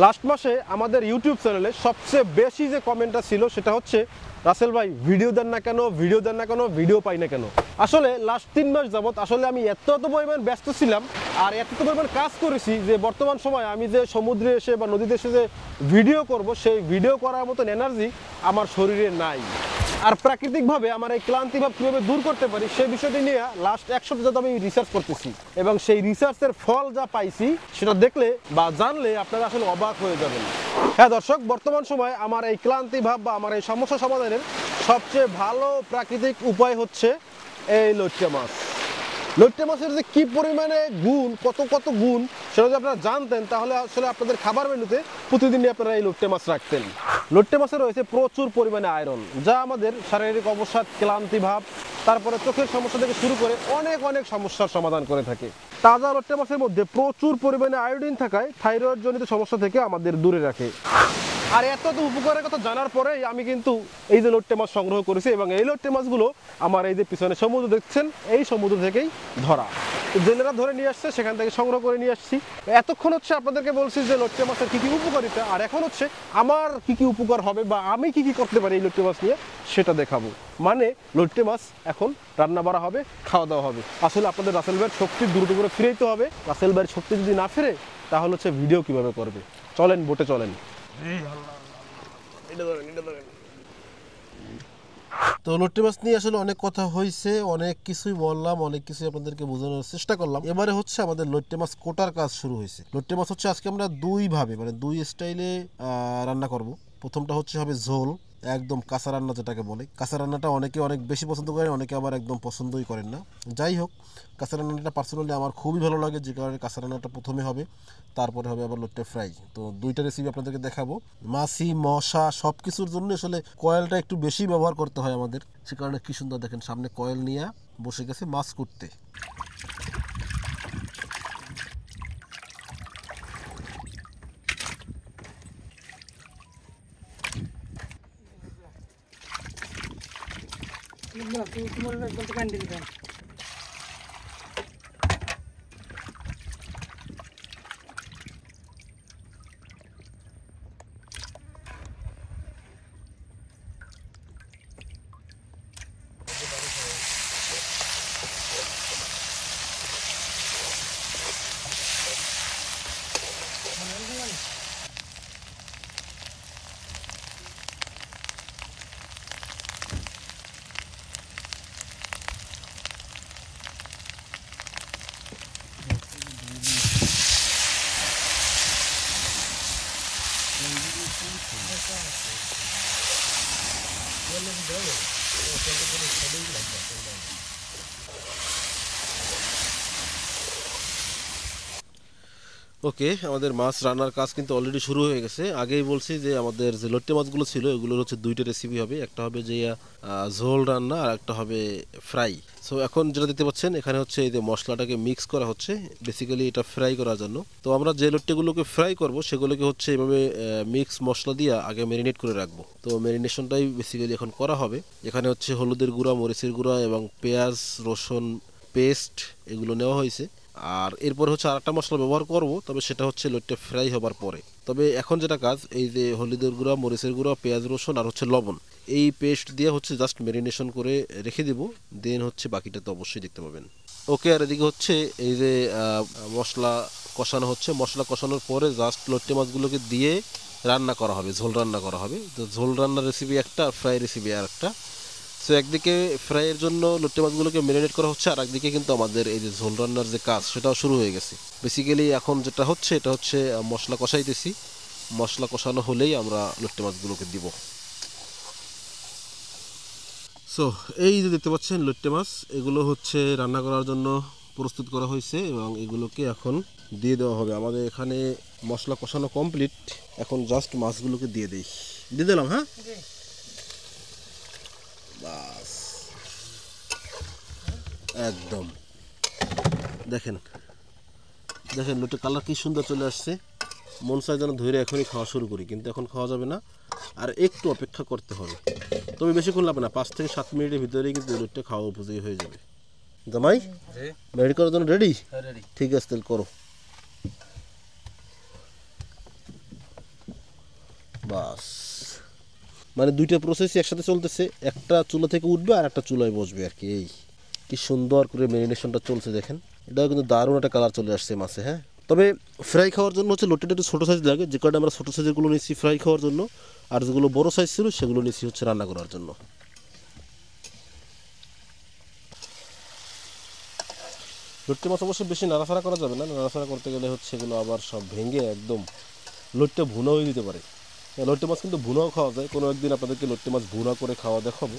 Last মাসে আমাদের YouTube চ্যানেলে সবচেয়ে বেশি যে কমেন্টটা ছিল সেটা হচ্ছে রাসেল ভাই ভিডিও দেন না কেন, ভিডিও দেন না কেন, ভিডিও পাই না কেন। আসলে লাস্ট 3 মাস যাবত আসলে আমি এত পরিমাণ ব্যস্ত ছিলাম আর এত পরিমাণ কাজ করেছি যে বর্তমান সময় আমি যে সমুদ্রে এসে বা নদীতে এসে যে ভিডিও করব সেই ভিডিও করার মতন এনার্জি আমার শরীরে নাই। আর প্রাকৃতিকভাবে আমার এই ক্লান্তিভাব কীভাবে দূর করতে পারি সেই বিষয়টি নিয়ে লাস্ট 1 সপ্তাহ আমি রিসার্চ করতেছি এবং সেই রিসার্চের ফল যা পাইছি সেটা দেখলে বা জানলে আপনারা আসলে অবাক হয়ে যাবেন। হ্যাঁ দর্শক, বর্তমান সময় আমার এই ক্লান্তিভাব বা আমার এই সমস্যা সমাধানের সবচেয়ে ভালো প্রাকৃতিক উপায় হচ্ছে এই লইট্টা মাছ। লইট্টা মাছের যে কী পরিমাণে গুণ, কত গুণ সেটা যদি আপনারা জানতেন তাহলে আসলে আপনাদের খাবার মেনুতে প্রতিদিনই আপনারা এই লইট্টা মাছ রাখতেন। লইট্টা মাছে রয়েছে প্রচুর পরিমাণে আয়রন, যা আমাদের শারীরিক অবসাদ, ক্লান্তিভাব, তারপরে চোখের সমস্যা থেকে শুরু করে অনেক সমস্যার সমাধান করে থাকে। তাজা লইট্টা মাছের মধ্যে প্রচুর পরিমাণে আয়োডিন থাকায় থাইরয়েড জনিত সমস্যা থেকে আমাদের দূরে রাখে। আর এত উপকারের কথা জানার পরেই আমি কিন্তু এই যে লইট্টা মাছ সংগ্রহ করেছি এবং এই লইট্টা মাছগুলো আমার এই যে পিছনে সমুদ্র দেখছেন এই সমুদ্র থেকেই ধরা। জেলেরা ধরে নিয়ে আসছে, সেখান থেকে সংগ্রহ করে নিয়ে আসছি। এতক্ষণ হচ্ছে আপনাদেরকে বলছি যে লইট্টা মাছের কী কী উপকারিতা, আর এখন হচ্ছে আমার কী কী উপকার হবে বা আমি কী কী করতে পারি এই লইট্টা মাছ নিয়ে সেটা দেখাবো। মানে লইট্টা মাছ এখন রান্না বাড়া হবে, খাওয়া দাওয়া হবে। আসলে আপনাদের রাসেল ভাইয়ের শক্তি দ্রুত করে ফিরেইতে হবে। রাসেল ভাইয়ের শক্তি যদি না ফিরে তাহলে হচ্ছে ভিডিও কিভাবে করবে। চলেন বোটে চলেন। তো লইট্টা মাছ নিয়ে আসলে অনেক কথা হয়েছে, অনেক কিছুই বললাম, অনেক কিছুই আপনাদেরকে বোঝানোর চেষ্টা করলাম। এবারে হচ্ছে আমাদের লইট্টা মাছ কোটার কাজ শুরু হয়েছে। লইট্টা মাছ হচ্ছে আজকে আমরা দুইভাবে মানে দুই স্টাইলে রান্না করব। প্রথমটা হচ্ছে হবে ঝোল, একদম কাঁচা রান্না যেটাকে বলে। কাঁচা রান্নাটা অনেকে অনেক বেশি পছন্দ করেন, অনেকে আবার একদম পছন্দই করেন না। যাই হোক, কাঁচা রান্নাটা পার্সোনালি আমার খুবই ভালো লাগে, যে কারণে কাঁচা রান্নাটা প্রথমে হবে, তারপরে হবে আবার লইট্টা ফ্রাই। তো দুইটা রেসিপি আপনাদেরকে দেখাবো। মাছি মশা সব কিছুর জন্য আসলে কয়েলটা একটু বেশি ব্যবহার করতে হয় আমাদের, সে কারণে কি সুন্দর দেখেন সামনে কয়েল নিয়ে বসে গেছে মাছ করতে। ওকে, আমাদের মাছ রান্নার কাজ কিন্তু অলরেডি শুরু হয়ে গেছে। আগেই বলছি যে আমাদের যে লইট্টা মাছগুলো ছিল এগুলোর হচ্ছে দুইটা রেসিপি হবে, একটা হবে যে ঝোল রান্না আর একটা হবে ফ্রাই। সো এখন যেটা দেখতে পাচ্ছেন এখানে হচ্ছে এই যে মশলাটাকে মিক্স করা হচ্ছে, বেসিক্যালি এটা ফ্রাই করার জন্য। তো আমরা যে লইট্টাগুলোকে ফ্রাই করব সেগুলোকে হচ্ছে এভাবে মিক্স মশলা দিয়ে আগে ম্যারিনেট করে রাখবো। তো ম্যারিনেশনটাই বেসিক্যালি এখন করা হবে। এখানে হচ্ছে হলুদের গুঁড়া, মরিচের গুঁড়া এবং পেঁয়াজ রসুন পেস্ট এগুলো নেওয়া হয়েছে। আর এরপরে হচ্ছে আরেকটা মশলা ব্যবহার করব, তবে সেটা হচ্ছে লইট্টা ফ্রাই হবার পরে। তবে এখন যেটা কাজ, এই যে হলুদের গুঁড়া, মরিচের গুঁড়া, পেঁয়াজ রসুন আর হচ্ছে লবণ, এই পেস্ট দিয়ে হচ্ছে জাস্ট ম্যারিনেশন করে রেখে দিব, দেন হচ্ছে বাকিটা তো অবশ্যই দেখতে পাবেন। ওকে, আর এদিকে হচ্ছে এই যে মশলা কষানো হচ্ছে। মশলা কষানোর পরে জাস্ট লইট্টা মাছগুলোকে দিয়ে রান্না করা হবে, ঝোল রান্না করা হবে। তো ঝোল রান্নার রেসিপি একটা, ফ্রাই রেসিপি আর একটা। সো একদিকে ফ্রাইয়ের জন্য লইট্টা মাছগুলোকে ম্যারিনেট করা হচ্ছে, আর একদিকে কিন্তু আমাদের এই যে ঝোল রান্নার যে কাজ সেটাও শুরু হয়ে গেছে। বেসিক্যালি এখন যেটা হচ্ছে এটা হচ্ছে মশলা কষাইতেছি। মশলা কষানো হলেই আমরা লইট্টা মাছগুলোকে দিব। সো এই যে দেখতে পাচ্ছেন লইট্টা মাছ, এগুলো হচ্ছে রান্না করার জন্য প্রস্তুত করা হয়েছে এবং এগুলোকে এখন দিয়ে দেওয়া হবে। আমাদের এখানে মশলা কষানো কমপ্লিট, এখন জাস্ট মাছগুলোকে দিয়ে দিলাম। হ্যাঁ, বাস একদম দেখেন লইট্টার কালার কি সুন্দর চলে আসছে। মন চায় যেন ধরে এখনই খাওয়া শুরু করি, কিন্তু এখন খাওয়া যাবে না, আর একটু অপেক্ষা করতে হবে। তবে বেশিক্ষণ লাগবে না, 5 থেকে 7 মিনিটের ভিতরেই কিন্তু লইট্টা খাওয়া উপযোগী হয়ে যাবে। জামাই রেডি করার জন্য রেডি? ঠিক আছে, তাহলে করো। বাস, মানে দুইটা প্রসেসই একসাথে চলতেছে, একটা চুলা থেকে উঠবে আর একটা চুলায় বসবে আর কি। এই কি সুন্দর করে ম্যারিনেশনটা চলছে দেখেন, এটাও কিন্তু দারুণ একটা কালার চলে আসছে মাছে। হ্যাঁ, তবে ফ্রাই খাওয়ার জন্য হচ্ছে লটিটা একটু ছোটো সাইজ লাগে, যে কারণে আমরা ছোটো সাইজেরগুলো নিচ্ছি ফ্রাই খাওয়ার জন্য, আর যেগুলো বড়ো সাইজ ছিল সেগুলো নিচ্ছি হচ্ছে রান্না করার জন্য। লট্টে মাছ অবশ্যই বেশি নাড়াচাড়া করা যাবে না, নাড়াচাড়া করতে গেলে হচ্ছে এগুলো আবার সব ভেঙে একদম লট্টে ভুনা হয়ে দিতে পারে। লট্টে মাছ কিন্তু ভুনাও খাওয়া যায়, কোনো একদিন আপনাদেরকে লট্টে মাছ ভুনা করে খাওয়া দেখাবো,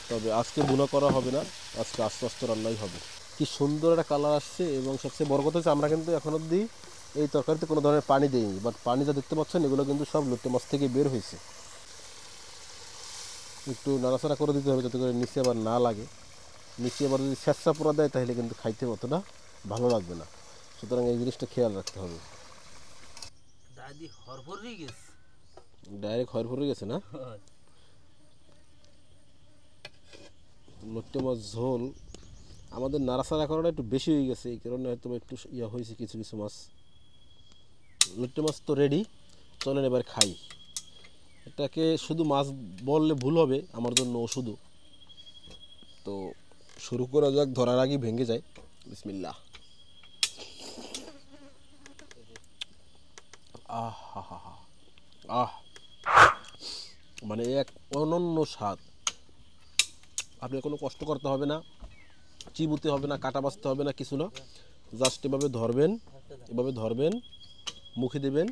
তবে আজকে ভুনা করা হবে না, আজকে আস্তে আস্তে রান্নাই হবে। কি সুন্দর একটা কালার আসছে, এবং সবচেয়ে বড় কথা হচ্ছে আমরা কিন্তু এখন অবধি এই তরকারিতে কোনো ধরনের পানি দিইনি, বাট পানি যা দেখতে পাচ্ছেন এগুলো কিন্তু সব লট্টে মাছ থেকে বের হয়েছে। একটু নাড়াচাড়া করে দিতে হবে যাতে করে নিচে আবার না লাগে, নিচে আবার যদি স্যাঁচা পোড়া দেয় তাহলে কিন্তু খাইতে অতটা ভালো লাগবে না, সুতরাং এই জিনিসটা খেয়াল রাখতে হবে। ডাইরেক্ট হরফরে গেছে না লট্টে মাছ ঝোল। আমাদের নাড়াচাড়া করাটা একটু বেশি হয়ে গেছে, এই কারণে হয়তো একটু ইয়া হয়েছে কিছু কিছু মাছ। লট্টে মাছ তো রেডি, চলেন এবার খাই। এটাকে শুধু মাছ বললে ভুল হবে, আমার জন্য ওষুধও। তো শুরু করা যাক, ধরার আগেই ভেঙে যায়। বিসমিল্লাহ। আহ হা হা হা, আহ মানে এক অনন্য স্বাদ। আপনি কোনো কষ্ট করতে হবে না, চিবুতে হবে না, কাটা বাছতে হবে না, কিছু না, জাস্ট এভাবে ধরবেন, মুখে দেবেন।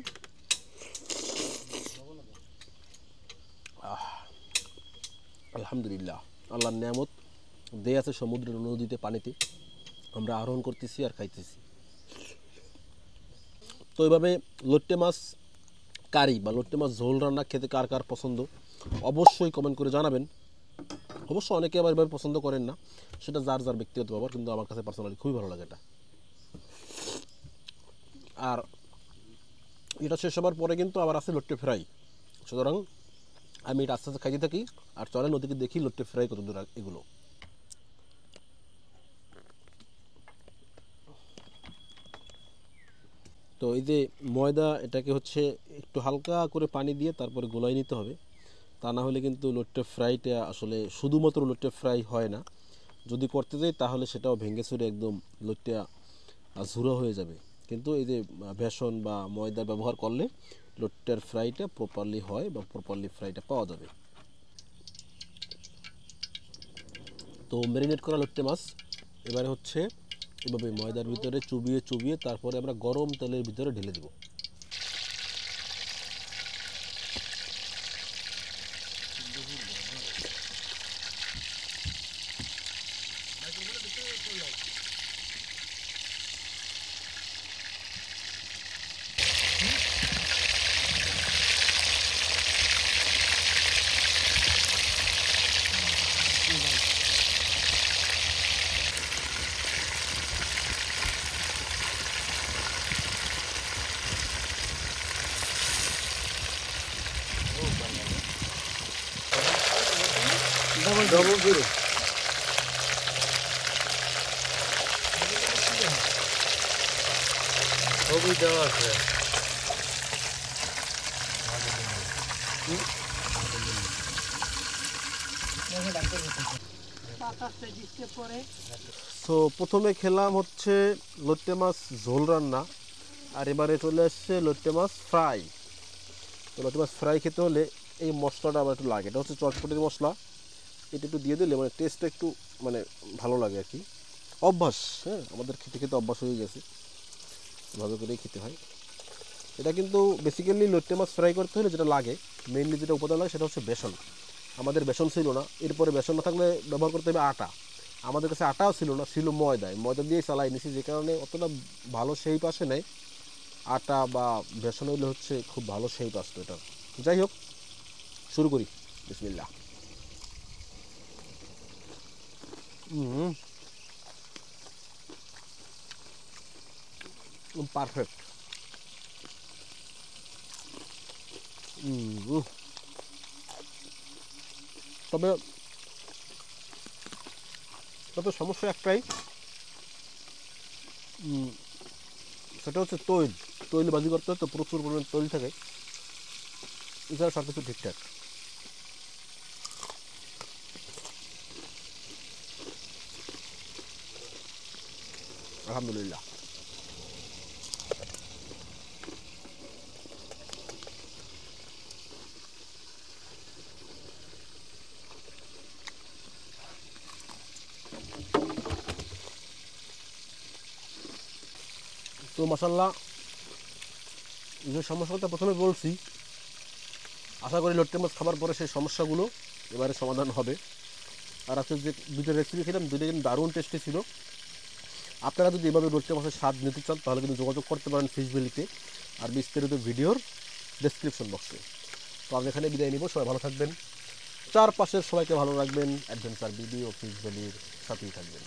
আলহামদুলিল্লাহ, আল্লাহর নিয়ামত দেয় আছে সমুদ্রের, নদীতে, পানিতে, আমরা আহরণ করতেছি আর খাইতেছি। তো এইভাবে লট্টে মাছ কারি বা লট্টে মাছ ঝোল রান্না খেতে কার কার পছন্দ অবশ্যই কমেন্ট করে জানাবেন। অবশ্য অনেকে আবার এভাবে পছন্দ করেন না, সেটা যার যার ব্যক্তিগত ব্যাপার, কিন্তু আমার কাছে পার্সোনালি খুবই ভালো লাগে এটা। আর এটা শেষ হবার পরে কিন্তু আবার আছে লট্টে ফ্রাই, সুতরাং আমি এটা আস্তে আস্তে খাইতে থাকি, আর চলে নদীকে দেখি লট্টে ফ্রাই কত দূর এগুলো। তো এই যে ময়দা, এটাকে হচ্ছে একটু হালকা করে পানি দিয়ে তারপরে গোলাই নিতে হবে, তা না হলে কিন্তু লট্টে ফ্রাইটা আসলে শুধুমাত্র লট্টে ফ্রাই হয় না, যদি করতে যাই তাহলে সেটাও ভেঙে চুরে একদম লট্টে ঝুরো হয়ে যাবে। কিন্তু এই যে বেসন বা ময়দা ব্যবহার করলে লট্টের ফ্রাইটা প্রপারলি হয় বা প্রপারলি ফ্রাইটা পাওয়া যাবে। তো ম্যারিনেট করা লট্টে মাছ এবারে হচ্ছে এভাবে ময়দার ভিতরে চুবিয়ে চুবিয়ে তারপরে আমরা গরম তেলের ভিতরে ঢেলে দেব। ডবল জিরো ছবি দেওয়া আছে। সো প্রথমে খেলাম হচ্ছে লট্টে মাছ ঝোল রান্না, আর এবারে চলে আসছে লট্টে মাছ ফ্রাই। তো লট্টে মাছ ফ্রাই খেতে হলে এই মশলাটা আবার একটু লাগে, এটা হচ্ছে চটপটির মশলা, এটা একটু দিয়ে দিলে মানে টেস্টটা একটু মানে ভালো লাগে আর কি। অভ্যাস, হ্যাঁ, আমাদের খেতে খেতে অভ্যাস হয়ে গেছে, ভালো করেই খেতে হয়। এটা কিন্তু বেসিক্যালি লট্টে মাছ ফ্রাই করতে হলে যেটা লাগে, মেইনলি যেটা উপাদান লাগে সেটা হচ্ছে বেসন। আমাদের বেসন ছিল না, এরপরে বেসন না থাকলে ব্যবহার করতে হবে আটা। আমাদের কাছে আটাও ছিল না, ছিল ময়দা দিয়েই চালাই নিছি, যে কারণে অতটা ভালো শেপ আসে নাই। আটা বা বেসন হইলে হচ্ছে খুব ভালো শেপ আসতো এটা। যাই হোক, শুরু করি। বিসমিল্লাহ। পারফেক্ট। তবে তবে সমস্যা একটাই, সেটা হচ্ছে তৈল। তৈল ভাজি করতে হয় তো প্রচুর পরিমাণে তৈল থাকে, এছাড়া সব কিছু ঠিকঠাক। আলহামদুলিল্লাহ। তো মাশাআল্লাহ, যে সমস্যাটা প্রথমে বলছি, আশা করি লটকে মাছ খাবার পরে সেই সমস্যাগুলো এবারে সমাধান হবে। আর আজকে যে দুটো রেসিপি খেলাম, দুটো কিন্তু দারুণ টেস্টি ছিল। আপনারা যদি এভাবে লটকে মাছের স্বাদ নিতে চান তাহলে কিন্তু যোগাযোগ করতে পারেন ফিশ ভ্যালিতে, আর বিস্তারিত ভিডিওর ডেসক্রিপশন বক্সে। তো আমি এখানে বিদায় নিব। সবাই ভালো থাকবেন, চারপাশের সবাইকে ভালো রাখবেন, অ্যাডভেঞ্চার ভিডিও ফিশ ভ্যালির সাথেই থাকবেন।